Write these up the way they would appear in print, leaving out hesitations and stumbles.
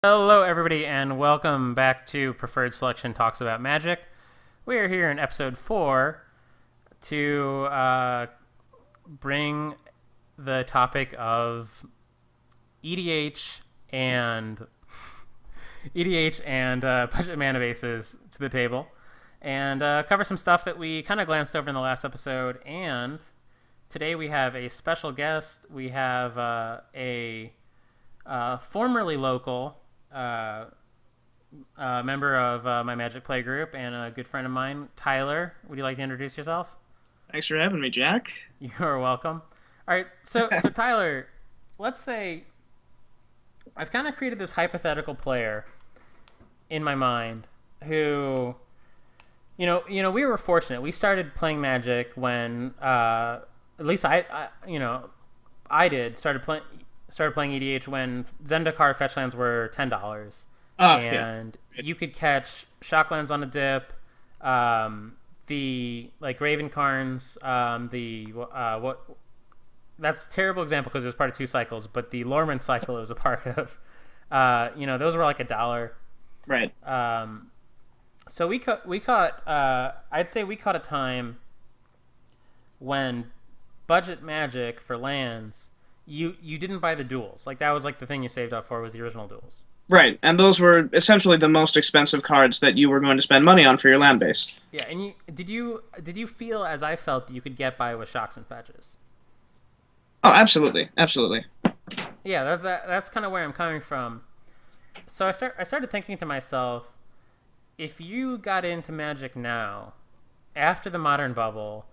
Hello, everybody, and welcome back to Preferred Selection Talks About Magic. We are here in episode 4 to bring the topic of EDH and budget mana bases to the table, and cover some stuff that we kind of glanced over in the last episode. And today we have a special guest. We have a formerly local member of my Magic Play group and a good friend of mine, Tyler. Would you like to introduce yourself? Thanks for having me, Jack. You are welcome. All right, so Tyler, let's say I've kind of created this hypothetical player in my mind who, we were fortunate. We started playing Magic when, at least I did started playing EDH when Zendikar fetchlands were $10, and you could catch shocklands on a dip, the Ravencarns, that's a terrible example because it was part of 2 cycles, but the Lorman cycle it was a part of, those were like $1, right? So we caught I'd say we caught a time when budget Magic for lands. You didn't buy the duels. That was the thing you saved up for was the original duels. Right, and those were essentially the most expensive cards that you were going to spend money on for your land base. Yeah, and did you feel as I felt that you could get by with shocks and fetches? Oh, absolutely, absolutely. Yeah, that's kind of where I'm coming from. So I started thinking to myself, if you got into Magic now, after the modern bubble,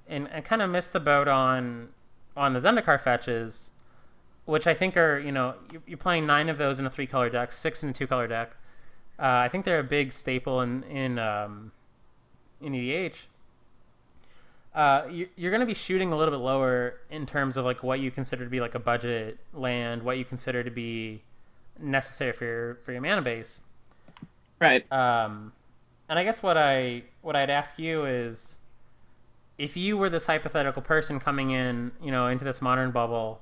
and kind of missed the boat on the Zendikar fetches, which I think are, you're playing 9 of those in a 3-color deck, 6 in a 2-color deck. I think they're a big staple in EDH. You're going to be shooting a little bit lower in terms of what you consider to be a budget land, what you consider to be necessary for your mana base. Right. And I guess what I'd ask you is, if you were this hypothetical person coming in, into this modern bubble,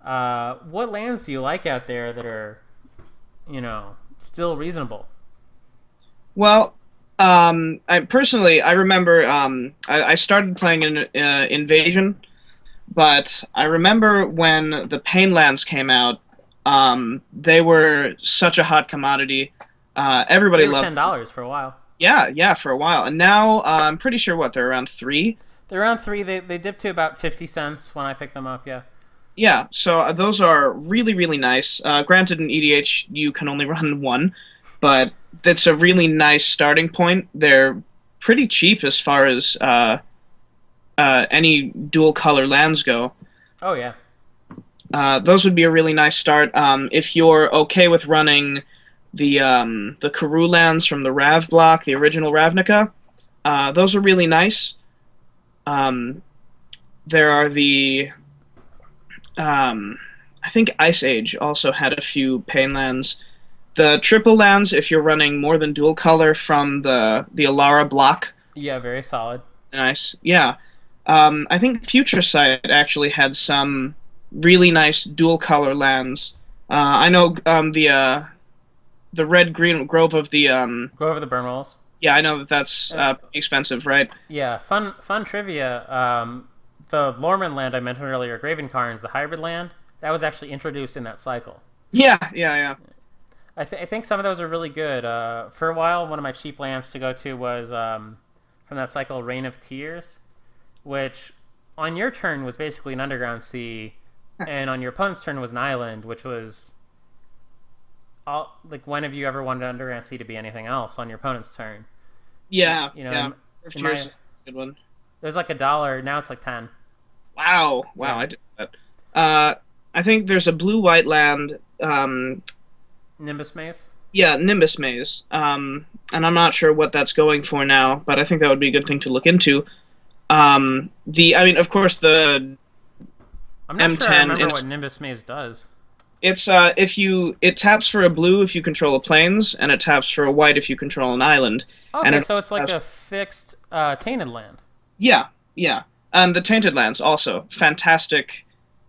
what lands do you like out there that are, still reasonable? Well, I remember I started playing in Invasion, but I remember when the Pain Lands came out, they were such a hot commodity. Everybody They were loved $10 for a while. Yeah, for a while. And now I'm pretty sure they're around 3. They're around 3. They dipped to about 50 cents when I picked them up, yeah. Yeah, so those are really, really nice. Granted, in EDH, you can only run 1, but that's a really nice starting point. They're pretty cheap as far as any dual-color lands go. Oh, yeah. Those would be a really nice start. If you're okay with running the Karoo lands from the Rav block, the original Ravnica, those are really nice. There are I think Ice Age also had a few Pain lands. The triple lands, if you're running more than dual color from the Alara block. Yeah, very solid. Nice. Yeah. I think Future Sight actually had some really nice dual color lands. I know the red-green Grove of the Grove of the Burnwalls. Yeah, I know that's expensive, right? Yeah, fun trivia. The Lorman land I mentioned earlier, Gravencarns, the hybrid land, that was actually introduced in that cycle. Yeah. I think some of those are really good. For a while, one of my cheap lands to go to was from that cycle, Reign of Tears, which on your turn was basically an underground sea, and on your opponent's turn was an island, which was when have you ever wanted an underground sea to be anything else on your opponent's turn? Yeah. Yeah. Tears is a good one. It was $1. Now it's 10. Wow, Yeah. I did that. I think there's a blue-white land. Nimbus Maze. Yeah, Nimbus Maze. And I'm not sure what that's going for now, but I think that would be a good thing to look into. Of course, the I'm not M10 sure I remember what Nimbus Maze does. It's it taps for a blue if you control a plains, and it taps for a white if you control an island. Okay, so it's like a fixed Tainted Land. Yeah. And the Tainted Lands also fantastic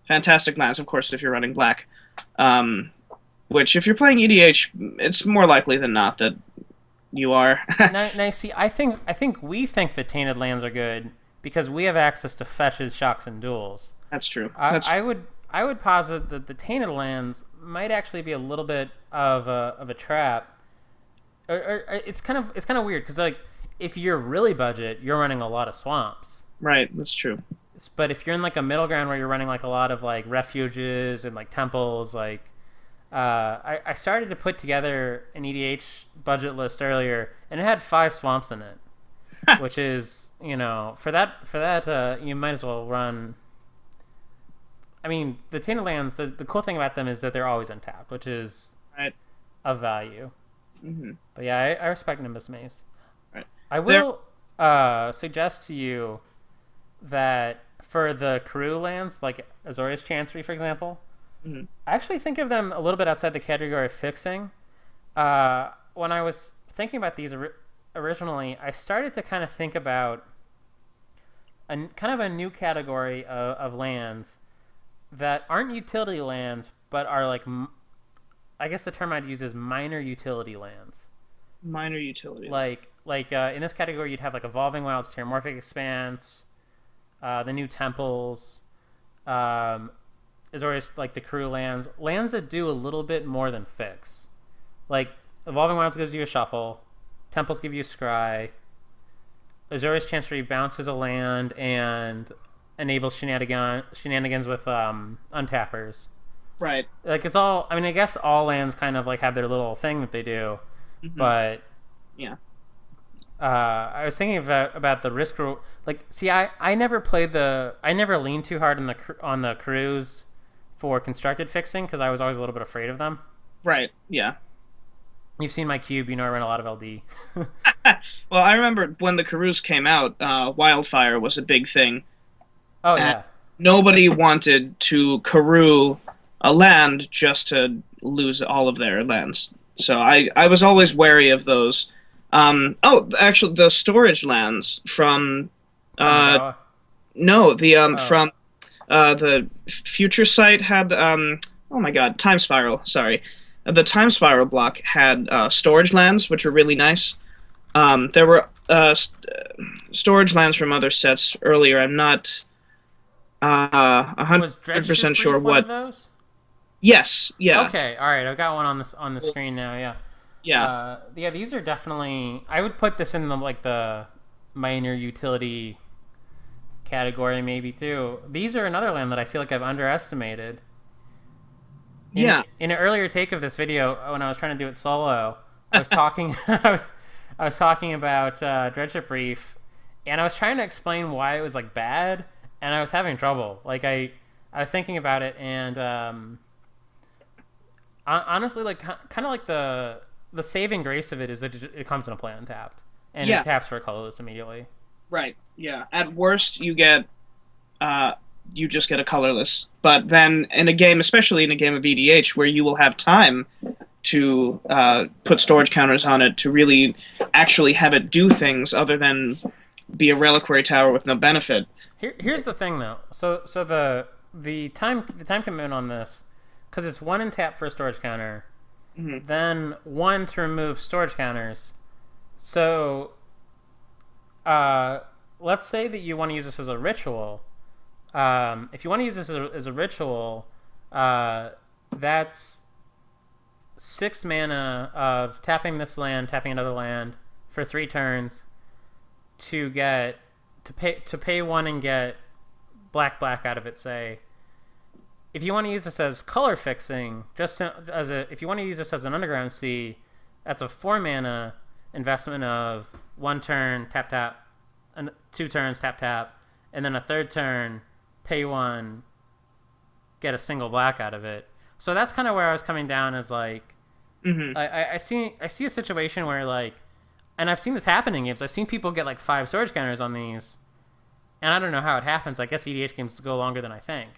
lands, of course, if you're running black. Which, if you're playing EDH, it's more likely than not that you are. Now, see, I think we think that Tainted Lands are good because we have access to fetches, shocks, and duels. That's true. I, I would I would posit that the Tainted Lands might actually be a little bit of a trap. Or it's kind of weird because like if you're really budget, you're running a lot of swamps. Right. That's true. But if you're in like a middle ground where you're running like a lot of like refuges and like temples, like I started to put together an EDH budget list earlier, and it had 5 swamps in it, which is for that you might as well run. I mean, the Tainted Lands. The cool thing about them is that they're always untapped, which is Right. of value. Mm-hmm. But yeah, I respect Nimbus Maze. Right. I will suggest to you that for the Karoo lands, like Azorius Chancery, for example, Mm-hmm. I actually think of them a little bit outside the category of fixing. When I was thinking about these originally, I started to kind of think about kind of a new category of lands that aren't utility lands, but are like, I guess the term I'd use is minor utility lands. Minor utility. Like in this category, you'd have like Evolving Wilds, Terramorphic Expanse, the new temples, is always like the Karoo lands that do a little bit more than fix. Like Evolving Wilds gives you a shuffle, temples give you a scry, Azorius Chancery bounces a land and enables shenanigans with untappers. Right. Like it's all. I mean, I guess all lands kind of like have their little thing that they do, Mm-hmm. but Yeah. I was thinking about the risk. Like, see, I never leaned too hard on the Karoos for constructed fixing because I was always a little bit afraid of them. Right. Yeah. You've seen my cube, I run a lot of LD. Well, I remember when the Karoos came out, Wildfire was a big thing. Oh And yeah, nobody wanted to Karoo a land just to lose all of their lands. So I was always wary of those. Actually, the storage lands from Kamigawa. no, the Oh. from the future site had oh my god, Time Spiral. Sorry, the Time Spiral block had storage lands, which were really nice. There were storage lands from other sets earlier. I'm not Was 100% Dreadship sure Reef one what. of those? Yes, yeah, Okay, all right, I've got one on the screen now. Yeah. yeah, Yeah, these are definitely. I would put this in the minor utility category, maybe too. These are another land that I feel like I've underestimated. yeah. In an earlier take of this video, when I was trying to do it solo, I was talking. I was talking about Dreadship Reef, and I was trying to explain why it was like bad, and I was having trouble. Like I was thinking about it, and honestly, like kind of like the saving grace of it is that it comes in a play untapped, and Yeah. it taps for a colorless immediately. Right. Yeah. At worst, you just get a colorless. But then in a game, especially in a game of EDH, where you will have time to put storage counters on it to really actually have it do things other than be a reliquary tower with no benefit. Here's the thing though. So the time commitment on this, because it's 1 in tap for a storage counter, Mhm. then 1 to remove storage counters. So let's say that you want to use this as a ritual. If you want to use this as a ritual, that's 6 mana of tapping this land, tapping another land for 3 turns to pay 1 and get black out of it. Say, if you want to use this as color fixing, if you want to use this as an underground sea, that's a 4 mana investment of 1 turn tap, and 2 turns tap, and then a 3rd turn pay 1, get a single black out of it. So that's kind of where I was coming down as like, Mhm. I see a situation where like, and I've seen this happen in games. I've seen people get like 5 storage counters on these, and I don't know how it happens. I guess EDH games go longer than I think.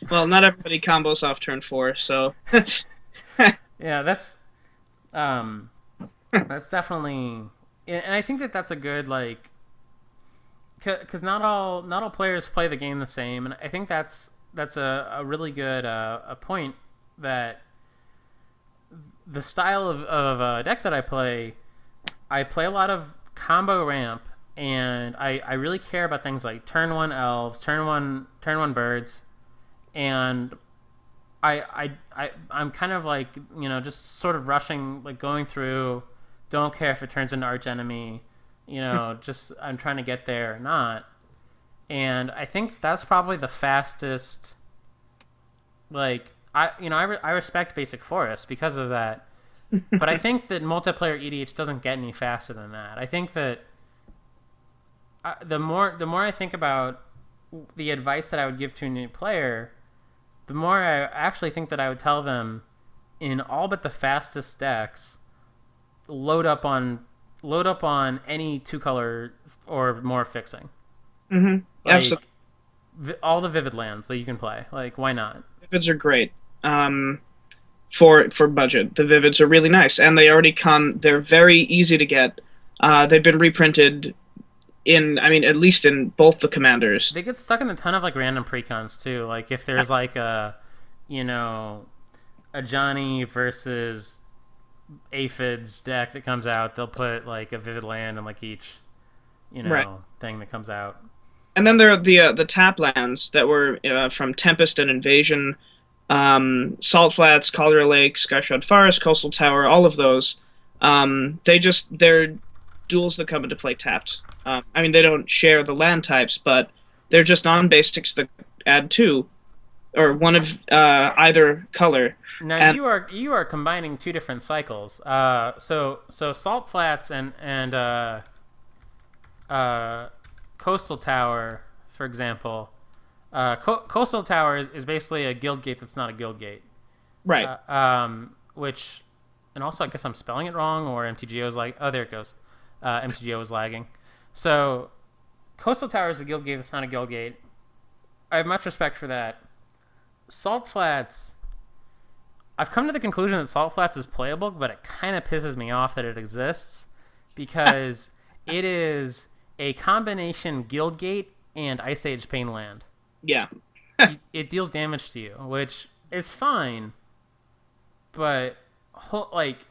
Well, not everybody combos off turn 4, so Yeah, that's definitely, and I think that that's a good like, because not all players play the game the same, and I think that's a really good a point that the style of deck that I play a lot of combo ramp, and I really care about things like turn one elves, turn one birds, and I'm kind of like, just sort of rushing, like going through. Don't care if it turns into arch enemy, just I'm trying to get there or not. And I think that's probably the fastest. Like I respect Basic Forest because of that, but I think that multiplayer EDH doesn't get any faster than that. I think that the more I think about the advice that I would give to a new player, the more I actually think that I would tell them, in all but the fastest decks, load up on any 2-color or more fixing. Mm-hmm. Like, Absolutely. all the Vivid Lands that you can play. Like, why not? Vivids are great. For budget, the Vivids are really nice, and they already come. They're very easy to get. They've been reprinted at least in both the commanders. They get stuck in a ton of like random precons too. Like if there's like a Johnny versus Aphids deck that comes out, they'll put like a Vivid Land in like each Right. thing that comes out. And then there are the tap lands that were from Tempest and Invasion, Salt Flats, Collier Lake, Skyshroud Forest, Coastal Tower, all of those. They're duels that come into play tapped. They don't share the land types, but they're just non-basics that add two, or one of either color. Now And you are combining two different cycles. So Salt Flats and Coastal Tower, for example. Coastal Tower is basically a guild gate that's not a guild gate. right, Which, and also I guess I'm spelling it wrong, or MTGO is like, oh, there it goes. MTGO is lagging. So Coastal Tower is a guild gate that's not a guild gate. I have much respect for that. Salt Flats, I've come to the conclusion that Salt Flats is playable, but it kind of pisses me off that it exists, because it is a combination guild gate and Ice Age Pain Land. yeah, It deals damage to you, which is fine, but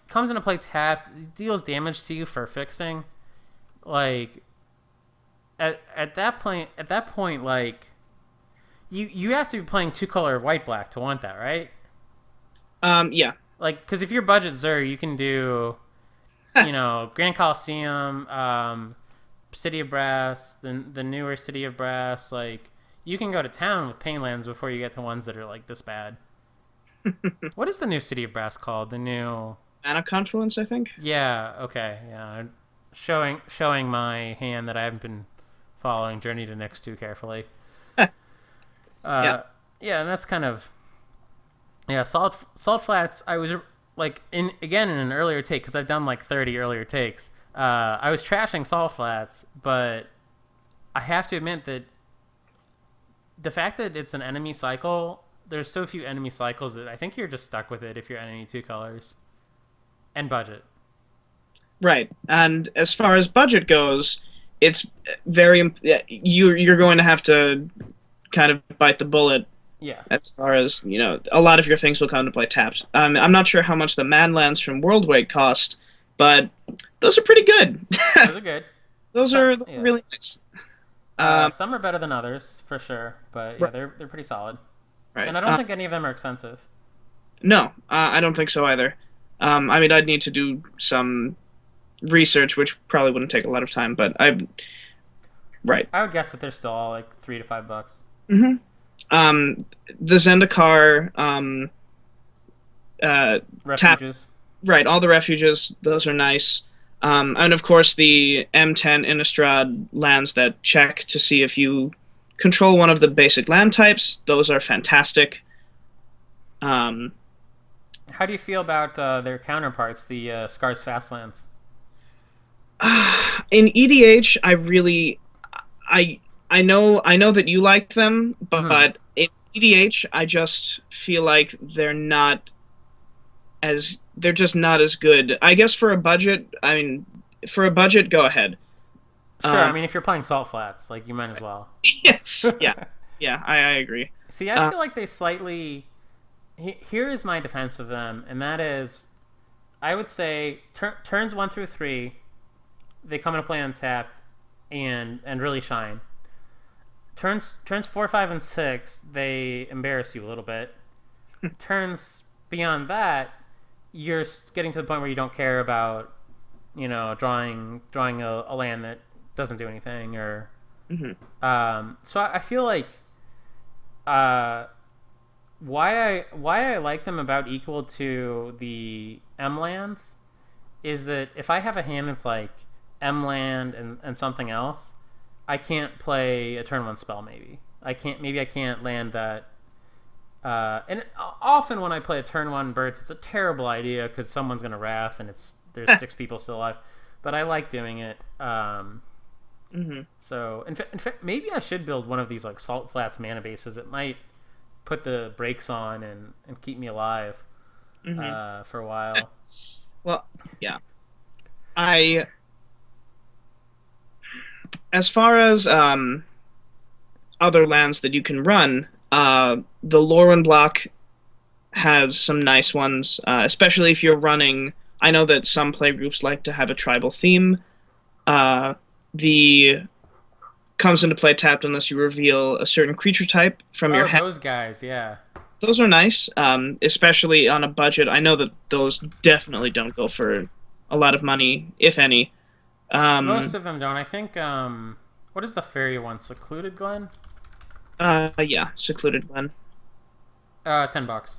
comes into play tapped, it deals damage to you for fixing. Like at that point, like you have to be playing 2-color white black to want that, right? yeah, Like, because if you're budget Zer, you can do Grand Coliseum, City of Brass, the newer City of Brass. Like, you can go to town with Painlands before you get to ones that are like this bad. What is the new City of Brass called? The new Mana Confluence, I think. Yeah, okay, yeah. Showing my hand that I haven't been following Journey to Nyx too carefully. Yeah. Yeah, and that's kind of Salt Flats. I was like in an earlier take, because I've done like 30 earlier takes. I was trashing Salt Flats, but I have to admit that the fact that it's an enemy cycle, there's so few enemy cycles that I think you're just stuck with it if you're enemy 2 colors and budget. Right. And as far as budget goes, it's very you're going to have to kind of bite the bullet. Yeah. As far as, a lot of your things will come to play tapped. I'm not sure how much the Manlands from Worldwake cost, but those are pretty good. Those are good. Those are really nice. Some are better than others, for sure, but yeah, they're pretty solid. Right. And I don't think any of them are expensive. No, I don't think so either. I'd need to do some research, which probably wouldn't take a lot of time, but right. I would guess that they're still all like $3 to $5. Mm-hmm. The Zendikar, Refuges. Right, all the refuges, those are nice. And of course the M10 Innistrad lands that check to see if you control one of the basic land types, those are fantastic. How do you feel about their counterparts, the Scars Fastlands? In EDH, I know that you like them, but in EDH, I just feel like they're just not as good. I guess for a budget, go ahead. Sure, if you're playing Salt Flats, like, you might as well. yeah, I agree. See, I feel like they slightly... Here is my defense of them, and that is, I would say turns 1 through 3, they come into play untapped and really shine. Turns 4, 5, and 6, they embarrass you a little bit. Turns beyond that, you're getting to the point where you don't care about, drawing a land that doesn't do anything, or. So I feel like, why I like them about equal to the M lands is that if I have a hand that's like M land and something else, I can't play a turn 1 spell. Maybe I can't land that. And often when I play a turn 1 birds, it's a terrible idea because someone's gonna wrath and there's 6 people still alive. But I like doing it. So in fact, maybe I should build one of these like Salt Flats mana bases. It might put the brakes on and keep me alive for a while. Well, yeah. As far as other lands that you can run, the Lorwyn block has some nice ones, especially if you're running. I know that some playgroups like to have a tribal theme. The comes into play tapped unless you reveal a certain creature type from your hand. Those guys, yeah. Those are nice, especially on a budget. I know that those definitely don't go for a lot of money, if any. Most of them don't. I think, what is the fairy one? Secluded Glen? Yeah, Secluded Glen. $10.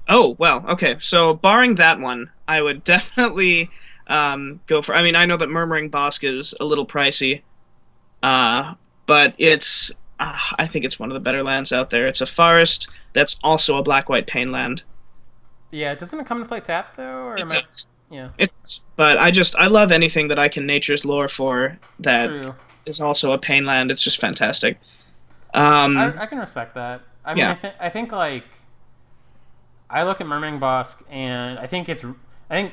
Oh, well, okay. So, barring that one, I would definitely go for... I mean, I know that Murmuring Bosk is a little pricey, but it's... I think it's one of the better lands out there. It's a forest that's also a black-white pain land. Yeah, doesn't it come to play tap, though? Or it does. Yeah. But I love anything that I can Nature's Lore for that True. is also a pain land. It's just fantastic. I can respect that. I mean, yeah. I think like I look at Murmuring Bosk and I think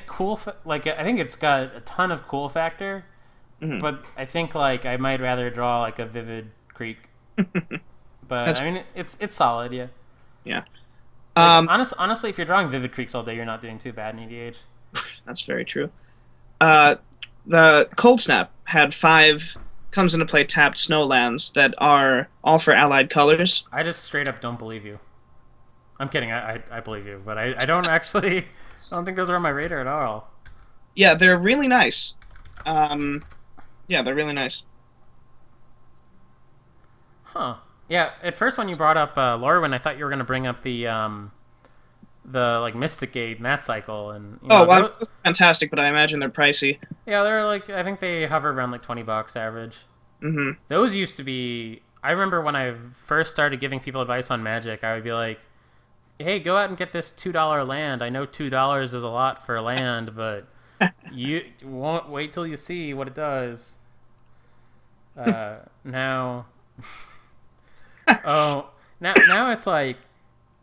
cool. I think it's got a ton of cool factor, but I think like I might rather draw like a Vivid Creek. But I mean, it's solid, yeah. Yeah. Honestly, if you're drawing Vivid Creeks all day, you're not doing too bad in EDH. That's very true. The Cold Snap had 5 comes into play tapped snowlands that are all for allied colors. I just straight up don't believe you. I'm kidding. I believe you, but I don't actually. I don't think those are on my radar at all. Yeah, they're really nice. Yeah, they're really nice. Huh. Yeah. At first, when you brought up Lorwyn, I thought you were going to bring up the like Mystic Gate Mat Cycle and. That's fantastic, but I imagine they're pricey. Yeah, they're like I think they hover around like $20 average. Mm-hmm. Those used to be. I remember when I first started giving people advice on Magic, I would be like, "Hey, go out and get this $2 land. I know $2 is a lot for a land, but you won't wait till you see what it does." Now. Now it's like,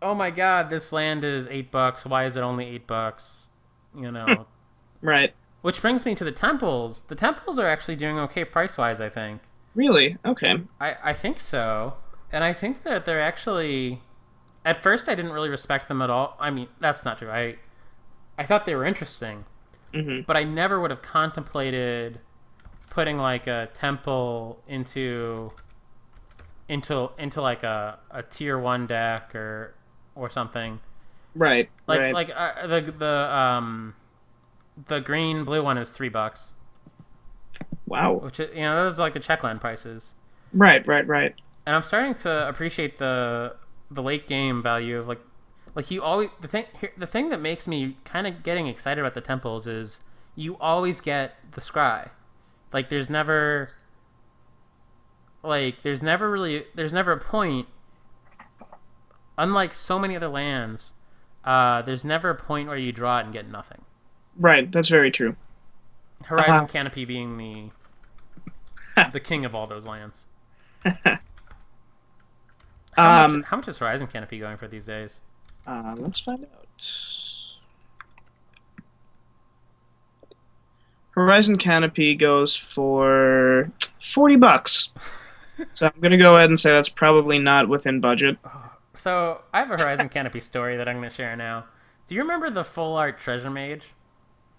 oh my god, this land is $8. Why is it only $8? Right. Which brings me to the temples. The temples are actually doing okay price wise, I think. Really? Okay. I think so, and I think that they're actually. At first, I didn't really respect them at all. I mean, that's not true. I thought they were interesting, but I never would have contemplated putting like a temple into like a tier 1 deck or something. Right. Like the green blue one is $3. Wow. Which is, those are like the checkland prices. Right. And I'm starting to appreciate the late game value of like you always the thing that makes me kind of getting excited about the temples is you always get the scry. Like there's never a point, unlike so many other lands, there's never a point where you draw it and get nothing. Right, that's very true. Horizon Canopy being the king of all those lands. How much is Horizon Canopy going for these days? Let's find out. Horizon Canopy goes for $40. So I'm gonna go ahead and say that's probably not within budget. So I have a Horizon Canopy story that I'm gonna share now. Do you remember the full art Treasure Mage?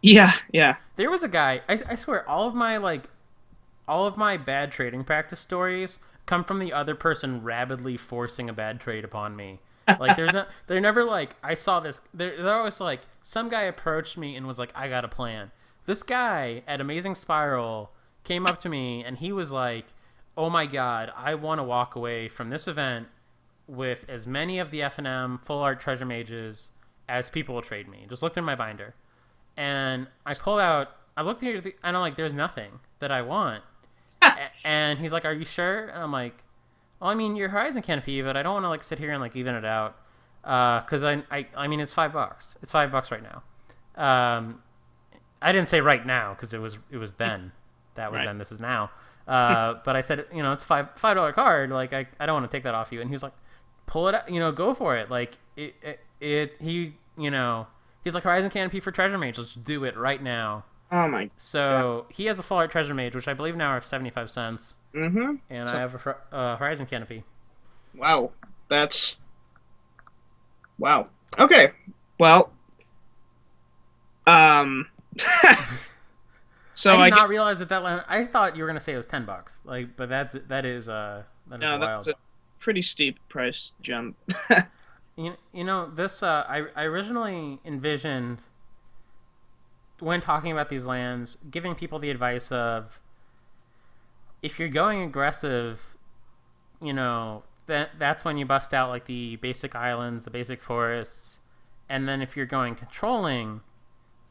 Yeah, yeah. There was a guy. I swear, all of my bad trading practice stories come from the other person rabidly forcing a bad trade upon me. Like they're never like I saw this. They're always like some guy approached me and was like, I got a plan. This guy at Amazing Spiral came up to me and he was like, oh my god, I want to walk away from this event with as many of the F&M full art treasure mages as people will trade me. Just looked in my binder, and I pulled out. I looked here, and I'm like, "There's nothing that I want." And he's like, "Are you sure?" And I'm like, "Well, I mean, your Horizon Canopy, but I don't want to like sit here and like even it out, because I mean, it's $5. It's $5 right now. I didn't say right now because it was then. That was Right. then. This is now. But I said, it's $5 card. Like I don't want to take that off you. And he was like, pull it out, go for it. Like he's like Horizon Canopy for Treasure Mage. Let's do it right now. Oh my. So he has a full art Treasure Mage, which I believe now are 75 cents. Mm-hmm. And I have a Horizon Canopy. Wow. That's wow. Okay. Well. Um. So I did I not realize that land. I thought you were gonna say it was $10. Like, but that is no, wild. that's a pretty steep price jump. This I originally envisioned when talking about these lands, giving people the advice of if you're going aggressive, that's when you bust out like the basic islands, the basic forests, and then if you're going controlling,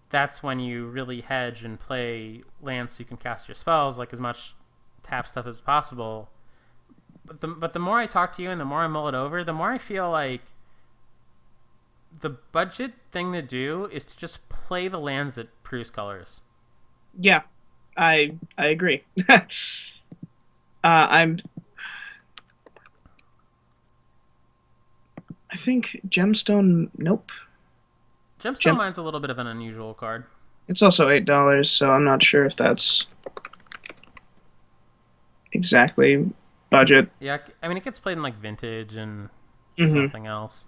that's when you really hedge and play lands so you can cast your spells, like as much tap stuff as possible. But the more I talk to you and the more I mull it over, the more I feel like the budget thing to do is to just play the lands that produce colors. Yeah, I agree. I'm. I think gemstone. Nope. Gemstone Mine's a little bit of an unusual card. It's also $8, so I'm not sure if that's exactly budget. Yeah, I mean it gets played in like Vintage and Mhm. something else.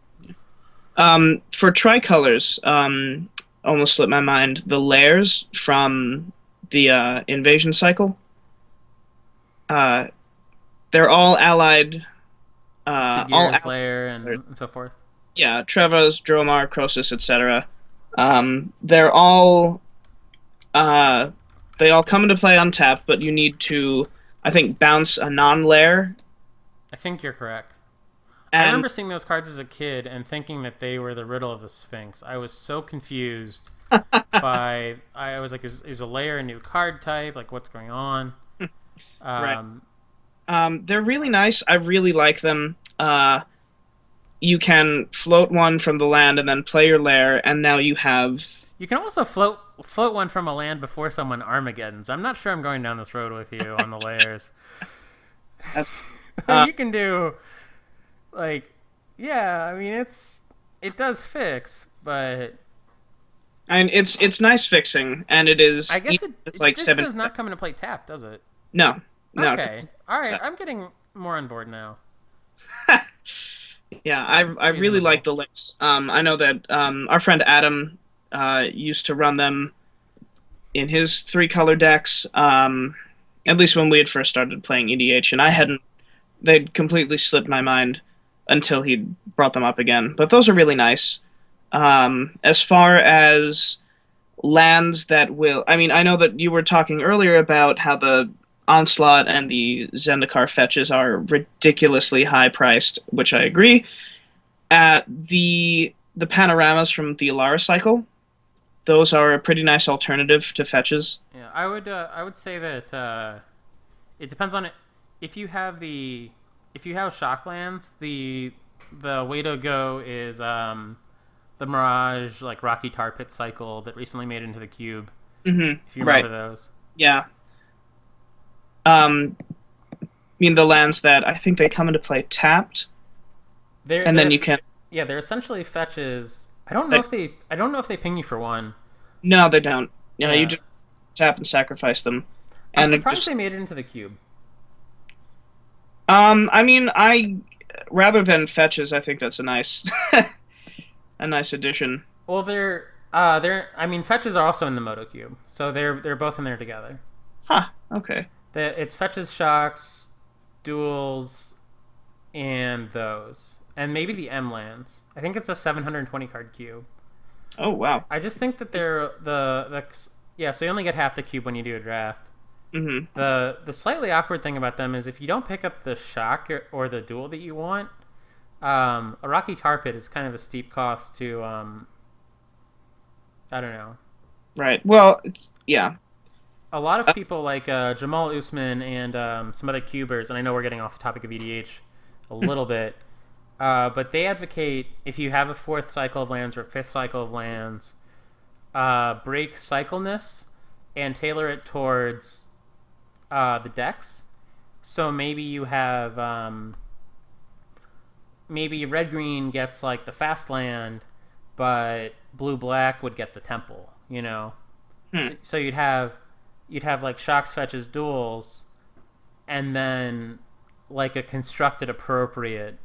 For Tricolours, almost slipped my mind. The layers from the invasion cycle. Uh, they're all allied. The All Gear Slayer and so forth. yeah, Trevas, Dromar, Croesus, etc. They're all they all come into play untapped, but you need to, I think, bounce a non-layer. I think you're correct. I And remember seeing those cards as a kid and thinking that they were the riddle of the Sphinx. I was so confused by. I was like, is a layer a new card type? Like, what's going on? Right. They're really nice. I really like them. You can float one from the land and then play your lair, and now you have. You can also float one from a land before someone Armageddons. I'm not sure I'm going down this road with you on the layers. That's, You can do, like, yeah. I mean, it does fix, but and it's nice fixing, and it is. I guess it's like this seven. does not come into play tap, does it? No, no. Okay, all right. I'm getting more on board now. Yeah, I really reasonable. like the lips. I know that our friend Adam used to run them in his 3-color decks. At least when we had first started playing EDH, and I hadn't. They'd completely slipped my mind until he brought them up again. But those are really nice. As far as lands that will, I mean, I know that you were talking earlier about how the Onslaught and the Zendikar fetches are ridiculously high priced, which I agree. The panoramas from the Alara cycle, those are a pretty nice alternative to fetches. Yeah, I would say that it depends on it. If you have Shocklands, the way to go is the Mirage like Rocky Tar Pit cycle that recently made it into the cube. Mm-hmm. If you Right. remember those. Yeah. I mean the lands that I think they come into play tapped, and then you can. Yeah, they're essentially fetches. I don't know if they ping you for one. No, they don't. Yeah, Yeah. you just tap and sacrifice them, I'm and it surprised just. they made it into the cube. I mean, I rather than fetches, I think that's a nice, a nice addition. Well, They're. I mean, fetches are also in the Moto Cube, so they're both in there together. Huh. Okay. It's fetches, shocks, duels, and those, and maybe the M lands. I think it's a 720 card cube. Oh wow. I just think that they're the yeah. So you only get half the cube when you do a draft. Mm-hmm. The slightly awkward thing about them is if you don't pick up the shock or the duel that you want, a rocky tar pit is kind of a steep cost to I don't know. Right. Well, yeah. A lot of people like Jamal Usman and some other cubers, and I know we're getting off the topic of EDH a little bit, but they advocate if you have a fourth cycle of lands or a fifth cycle of lands, break cycleness and tailor it towards the decks. So maybe you have maybe red green gets like the fast land, but blue black would get the temple. You know, so you'd have like shocks, fetches, duels, and then like a constructed appropriate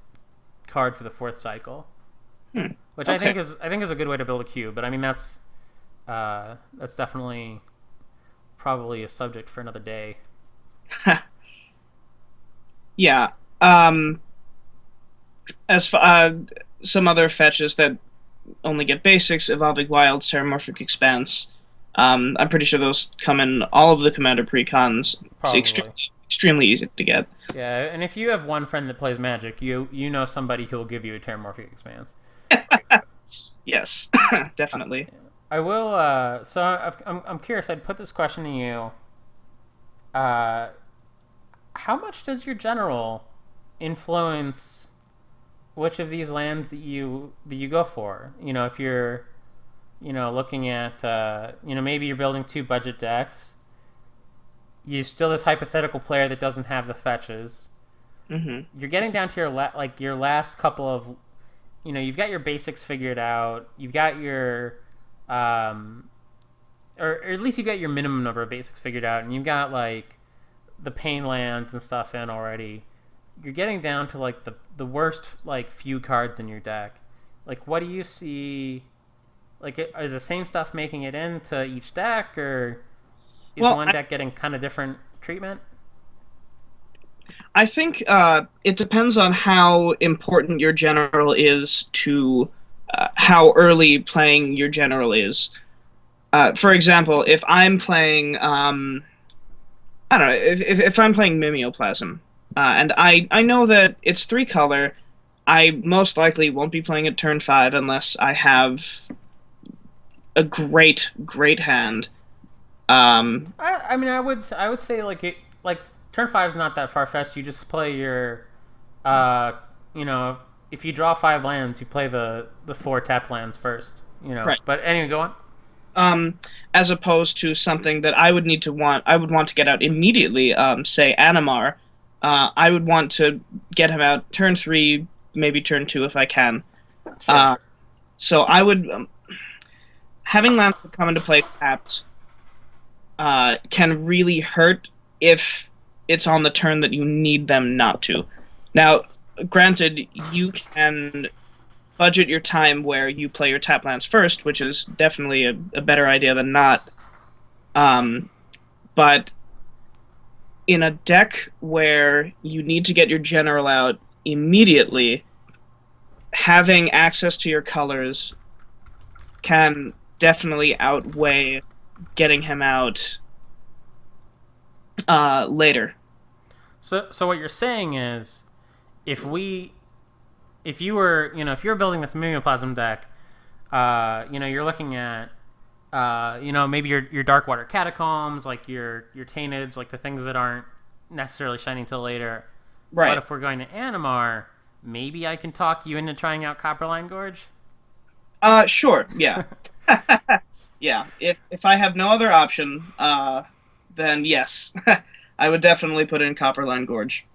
card for the fourth cycle, which Okay. I think is a good way to build a cube. But I mean that's definitely probably a subject for another day. Yeah. As for some other fetches that only get basics, Evolving Wilds, Terramorphic Expanse. I'm pretty sure those come in all of the Commander precons. It's Probably. extremely easy to get. Yeah, and if you have one friend that plays Magic, you know somebody who will give you a Terramorphic Expanse. Yes, definitely. I will. So I'm curious. I'd put this question to you. How much does your general influence which of these lands that you go for? You know, if you're looking at maybe you're building two budget decks. You still this hypothetical player that doesn't have the fetches. Hmm. You're getting down to your last couple of you've got your basics figured out. You've got your or at least you've got your minimum number of basics figured out, and you've got like the pain lands and stuff in already. You're getting down to like the worst like few cards in your deck. Like, what do you see? Like, is the same stuff making it into each deck, or is Well, one deck getting kind of different treatment? I think it depends on how important your general is to how early playing your general is. For example, if I'm playing, I don't know, if I'm playing Mimeoplasm, and I know that it's 3 color, I most likely won't be playing it turn 5 unless I have a great hand. I mean, I would say like turn five is not that far fetched. You just play your, uh, you know, if you draw 5 lands, you play the 4 tapped lands first. Right. But anyway, go on. As opposed to something that I would want to get out immediately, say Animar. I would want to get him out turn 3, maybe turn 2 if I can. Sure. So I would having lands that come into play tapped can really hurt if it's on the turn that you need them not to. Now, granted, you can budget your time where you play your tap lands first, which is definitely a better idea than not. But in a deck where you need to get your general out immediately, having access to your colors can definitely outweigh getting him out later. So what you're saying is, if you were building this Mimeoplasm deck, you're looking at, maybe your Darkwater Catacombs, like your Tainteds, like the things that aren't necessarily shining till later. Right. But if we're going to Animar, maybe I can talk you into trying out Copperline Gorge. Sure, yeah. Yeah, if I have no other option, then yes. I would definitely put in Copperline Gorge.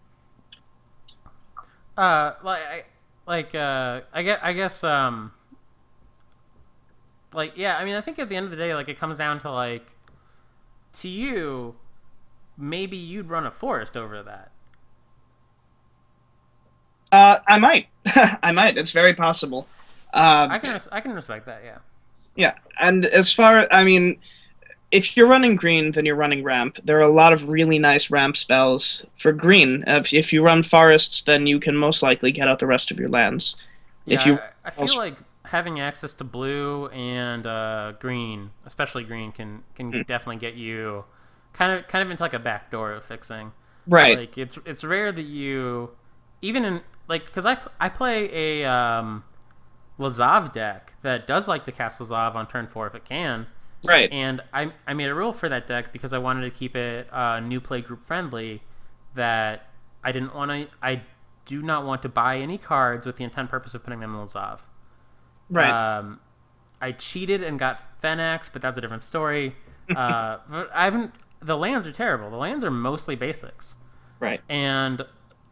Yeah. I mean, I think at the end of the day, like, it comes down to like, to you, maybe you'd run a forest over that. I might. I might. It's very possible. I can respect that. Yeah. Yeah, and as far, I mean, if you're running green, then you're running ramp. There are a lot of really nice ramp spells for green. If you run forests, then you can most likely get out the rest of your lands. If you Yeah, I feel like having access to blue and green, especially green, can Mm, definitely get you kind of into like a backdoor of fixing. right, Like it's rare that you even in like because I play a Lazav deck that does like to cast Lazav on turn 4 if it can, right, and I made a rule for that deck because I wanted to keep it new play group friendly. That I do not want to buy any cards with the intent purpose of putting them in Lazav. right, Um, I cheated and got Fenax, but that's a different story. But I haven't. The lands are terrible. The lands are mostly basics, right. and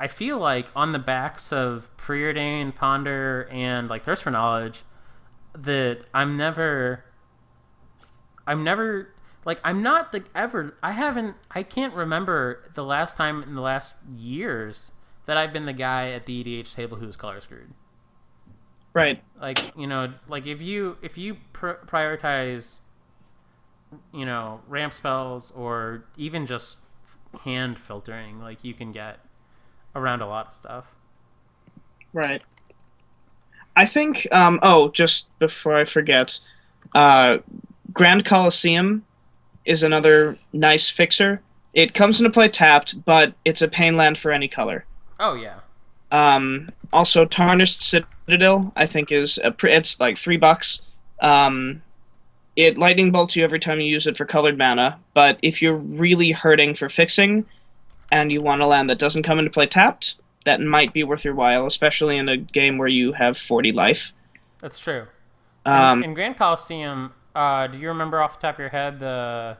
I feel like on the backs of Preordain, Ponder, and like Thirst for Knowledge, that I'm not the ever. I can't remember the last time in the last years that I've been the guy at the EDH table who was color screwed. Right. Like like if you prioritize ramp spells or even just hand filtering, like you can get around a lot of stuff. Right. I think. Oh, just before I forget, uh, Grand Coliseum is another nice fixer. It comes into play tapped, but it's a pain land for any color. Oh yeah. Also, Tarnished Citadel, I think, it's like $3. Um, it lightning bolts you every time you use it for colored mana. But if you're really hurting for fixing and you want a land that doesn't come into play tapped, that might be worth your while, especially in a game where you have 40 life. That's true. And Um, in Grand Coliseum, do you remember off the top of your head the?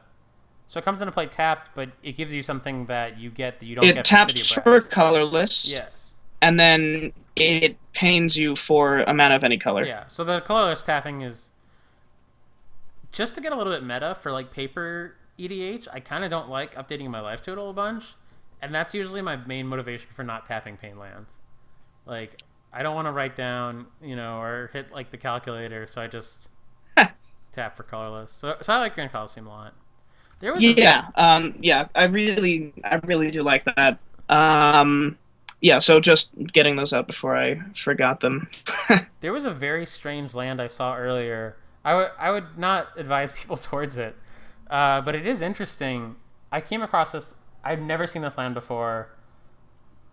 So it comes into play tapped, but it gives you something that you get that you don't it get from City taps of for Brass. colorless, Yes. and then it pains you for a mana of any color. Yeah. So the colorless tapping is just to get a little bit meta for like paper EDH. I kind of don't like updating my life total a bunch, and that's usually my main motivation for not tapping pain lands. Like I don't want to write down, or hit like the calculator, so I just tap for colorless. So I like Grand Coliseum a lot. There was a Yeah, yeah, I really do like that. Yeah, so just getting those out before I forgot them. there was a very strange land I saw earlier. I would not advise people towards it, but it is interesting. I came across this. I've never seen this land before.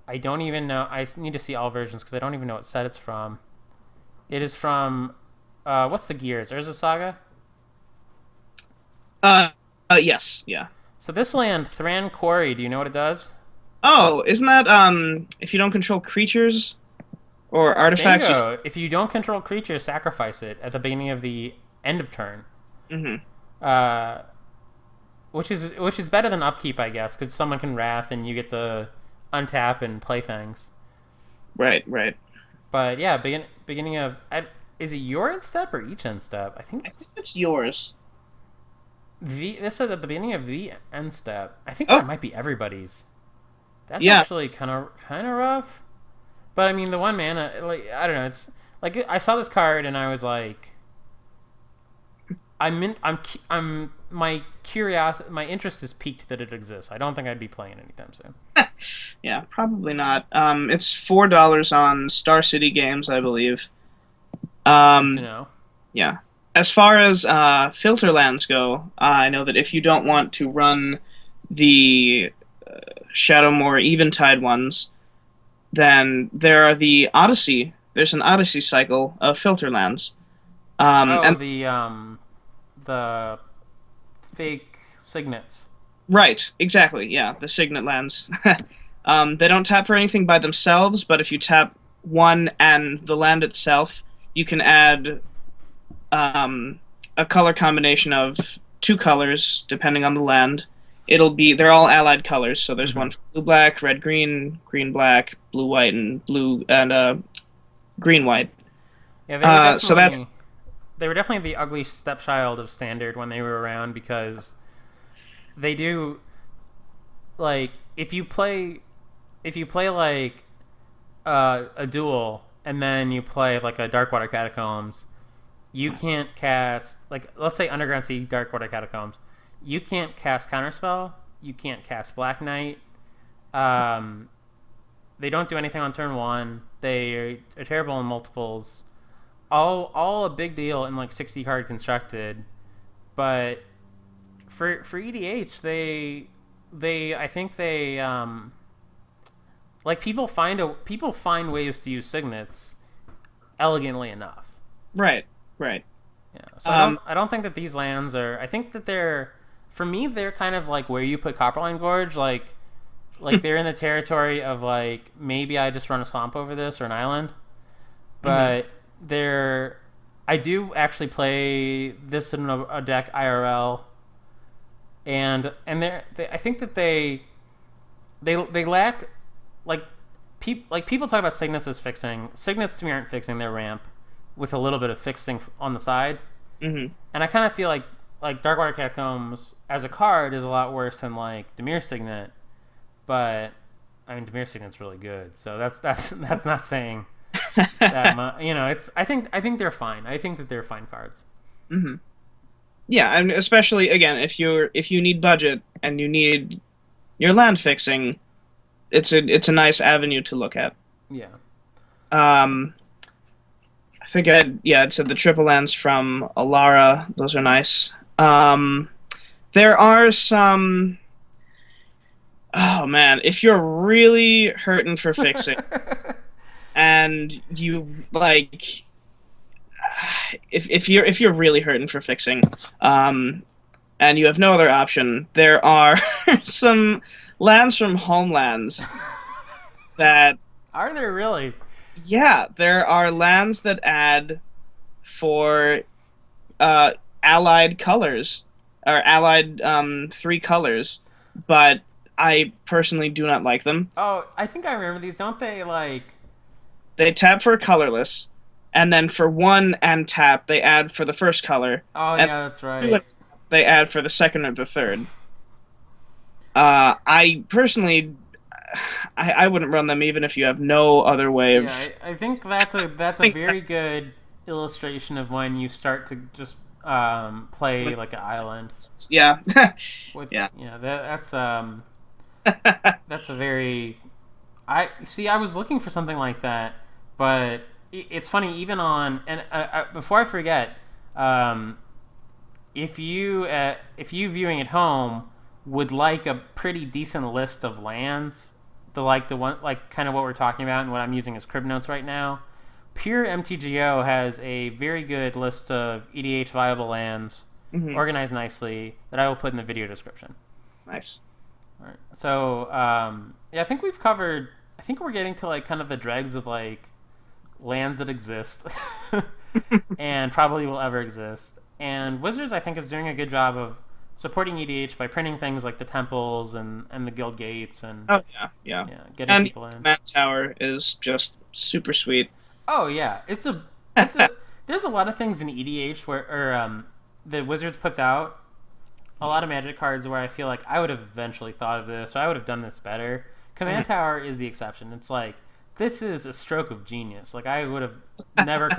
I don't even know. I need to see all versions because I don't even know what set it's from. It is from what's the gears? Urza Saga. Uh, yes, yeah. So this land, Thran Quarry. Do you know what it does? Oh, isn't that if you don't control creatures or artifacts, just Bingo! If you don't control creatures, sacrifice it at the beginning of the end of turn. hmm Uh, which is better than upkeep, I guess, because someone can wrath and you get to untap and play things. right, right. But yeah, beginning of is it your end step or each end step? I think I think it's it's yours. this says at the beginning of the end step. I think Oh, that might be everybody's. That's yeah. actually kind of rough. But I mean, the one mana, like I don't know, it's like I saw this card and I was like, I'm my curiosity, my interest is piqued that it exists. I don't think I'd be playing anytime soon. Yeah, probably not. It's $4 on Star City Games, I believe. Good to Um, know. yeah. As far as filter lands go, I know that if you don't want to run the Shadowmoor Eventide ones, then there are the Odyssey. There's an Odyssey cycle of filter lands. Oh, And the fake signets. right, exactly, yeah, the Signet lands. They don't tap for anything by themselves, but if you tap one and the land itself, you can add a color combination of two colors depending on the land. They're all allied colors, so there's Mm-hmm. one for blue black, red green, green black, blue white, and blue and green white. Yeah, they were So definitely that's they were definitely the ugly stepchild of Standard when they were around because they do like if you play like a duel and then you play like a Darkwater Catacombs, you can't cast, like, let's say Underground Sea, Dark Order Catacombs. You can't cast Counterspell. You can't cast Black Knight. They don't do anything on turn 1. They are terrible in multiples. All a big deal in like 60 card constructed, but for EDH they I think they like people find ways to use signets elegantly enough. Right. Right. Yeah. So I don't think that these lands are. I think that for me they're kind of like where you put Copperline Gorge, like they're in the territory of like maybe I just run a swamp over this or an island, but I do actually play this in a deck IRL, and I think that they lack like people talk about signets as fixing. Signets to me aren't fixing their ramp with a little bit of fixing on the side, and I kind of feel like Darkwater Catacombs as a card is a lot worse than like Dimir Signet, but I mean Dimir Signet's really good, so that's not saying. It's. I think they're fine. I think that they're fine cards. Yeah, and especially again, if you need budget and you need your land fixing, it's a nice avenue to look at. Yeah. I think I'd said the triple lands from Alara. Those are nice. There are some. Oh man, if you're really hurting for fixing. And you like, if you're really hurting for fixing, and you have no other option, there are some lands from Homelands that are there really? Yeah, there are lands that add for allied colors or allied 3 colors, but I personally do not like them. Oh, I think I remember these. Don't they like? They tap for colorless, and then for 1 and tap, they add for the first color. Oh, yeah, that's right. They add for the second or the third. I personally, I wouldn't run them even if you have no other way of... Yeah, I think that's a very good illustration of when you start to just play like an island. Yeah. That's a very... I was looking for something like that, but it's funny. Even on before I forget, if you viewing at home would like a pretty decent list of lands, kind of what we're talking about and what I'm using as crib notes right now, Pure MTGO has a very good list of EDH viable lands, organized nicely, that I will put in the video description. Nice. All right. So I think we've covered. I think we're getting to like kind of the dregs of like lands that exist and probably will ever exist. And Wizards, I think, is doing a good job of supporting EDH by printing things like the temples and the guild gates and getting people in. Command Tower is just super sweet. Oh yeah, it's a there's a lot of things in EDH where the Wizards puts out a lot of Magic cards where I feel like I would have eventually thought of this, or I would have done this better. Command Tower is the exception. It's like, this is a stroke of genius. Like, I would have never...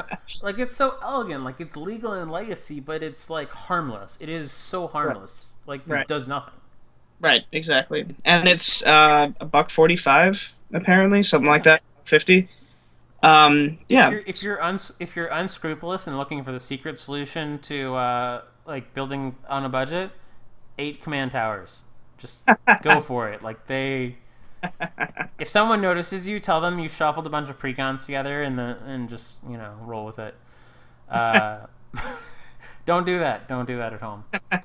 like, it's so elegant. Like, it's legal in Legacy, but it's, like, harmless. It is so harmless. Right. Like, it does nothing. Right, exactly. And it's $1.45, apparently, something like that. 50. If you're unscrupulous and looking for the secret solution to, like, building on a budget, 8 Command Towers. Just go for it. Like, if someone notices you, tell them you shuffled a bunch of precons together and just roll with it. Don't do that. Don't do that at home. But,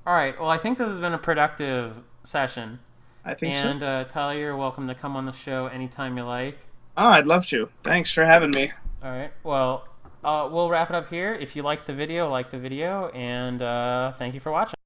all right. Well, I think this has been a productive session. I think so. And Tyler, you're welcome to come on the show anytime you like. Oh, I'd love to. Thanks for having me. All right. Well, we'll wrap it up here. If you liked the video, like the video, and thank you for watching.